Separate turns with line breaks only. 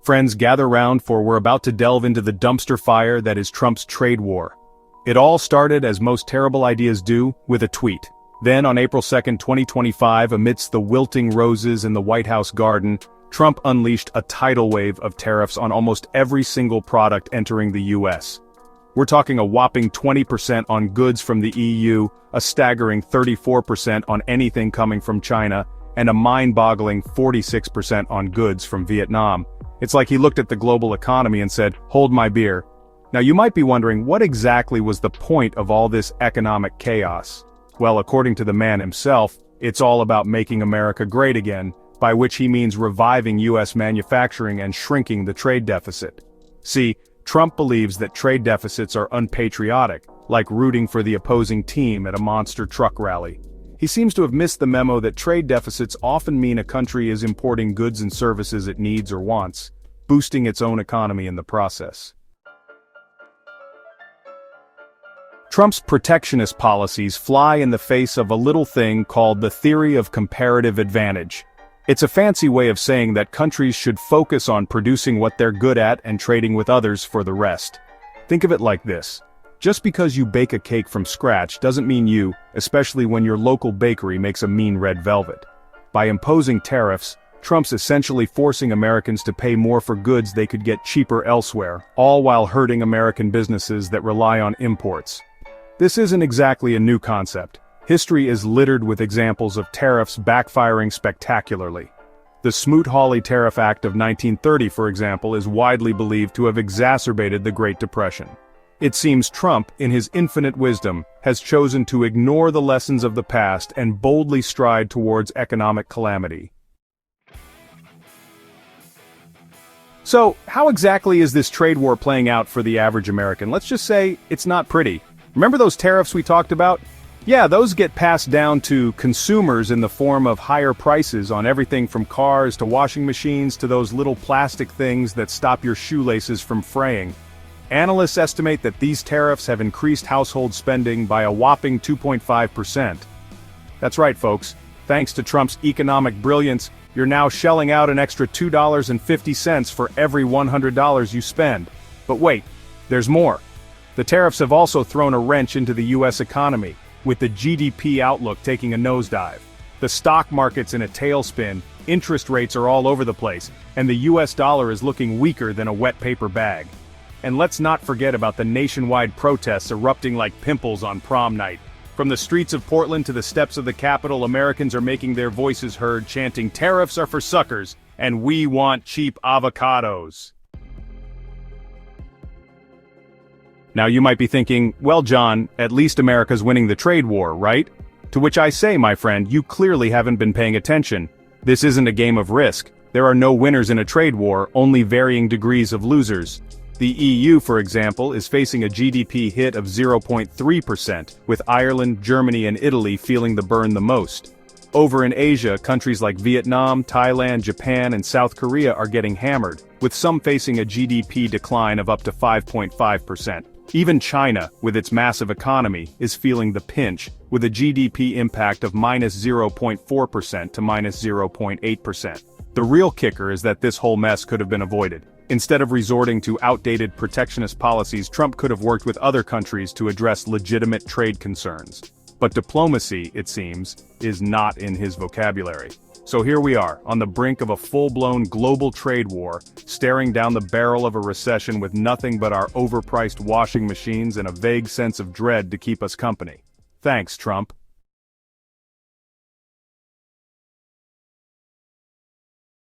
Friends, gather round, for we're about to delve into the dumpster fire that is Trump's trade war. It all started, as most terrible ideas do, with a tweet. Then, on April 2, 2025, amidst the wilting roses in the White House garden, Trump unleashed a tidal wave of tariffs on almost every single product entering the US. We're talking a whopping 20% on goods from the EU, a staggering 34% on anything coming from China, and a mind-boggling 46% on goods from Vietnam. It's like he looked at the global economy and said, "Hold my beer." Now you might be wondering, what exactly was the point of all this economic chaos? Well, according to the man himself, it's all about making America great again, by which he means reviving US manufacturing and shrinking the trade deficit. See, Trump believes that trade deficits are unpatriotic, like rooting for the opposing team at a monster truck rally. He seems to have missed the memo that trade deficits often mean a country is importing goods and services it needs or wants, boosting its own economy in the process. Trump's protectionist policies fly in the face of a little thing called the theory of comparative advantage. It's a fancy way of saying that countries should focus on producing what they're good at and trading with others for the rest. Think of it like this. Just because you bake a cake from scratch doesn't mean you, especially when your local bakery makes a mean red velvet. By imposing tariffs, Trump's essentially forcing Americans to pay more for goods they could get cheaper elsewhere, all while hurting American businesses that rely on imports. This isn't exactly a new concept. History is littered with examples of tariffs backfiring spectacularly. The Smoot-Hawley Tariff Act of 1930, for example, is widely believed to have exacerbated the Great Depression. It seems Trump, in his infinite wisdom, has chosen to ignore the lessons of the past and boldly stride towards economic calamity. So, how exactly is this trade war playing out for the average American? Let's just say, it's not pretty. Remember those tariffs we talked about? Yeah, those get passed down to consumers in the form of higher prices on everything from cars to washing machines to those little plastic things that stop your shoelaces from fraying. Analysts estimate that these tariffs have increased household spending by a whopping 2.5%. That's right, folks. Thanks to Trump's economic brilliance, you're now shelling out an extra $2.50 for every $100 you spend. But wait, there's more. The tariffs have also thrown a wrench into the US economy, with the GDP outlook taking a nosedive. The stock market's in a tailspin, interest rates are all over the place, and the US dollar is looking weaker than a wet paper bag. And let's not forget about the nationwide protests erupting like pimples on prom night. From the streets of Portland to the steps of the Capitol, Americans are making their voices heard, chanting, "Tariffs are for suckers, and we want cheap avocados." Now you might be thinking, well John, at least America's winning the trade war, right? To which I say, my friend, you clearly haven't been paying attention. This isn't a game of risk. There are no winners in a trade war, only varying degrees of losers. The EU, for example, is facing a GDP hit of 0.3%, with Ireland, Germany, and Italy feeling the burn the most. Over in Asia, countries like Vietnam, Thailand, Japan, and South Korea are getting hammered, with some facing a GDP decline of up to 5.5%. Even China, with its massive economy, is feeling the pinch, with a GDP impact of minus 0.4% to minus 0.8%. The real kicker is that this whole mess could have been avoided. Instead of resorting to outdated protectionist policies, Trump could have worked with other countries to address legitimate trade concerns. But diplomacy, it seems, is not in his vocabulary. So here we are, on the brink of a full-blown global trade war, staring down the barrel of a recession with nothing but our overpriced washing machines and a vague sense of dread to keep us company. Thanks, Trump.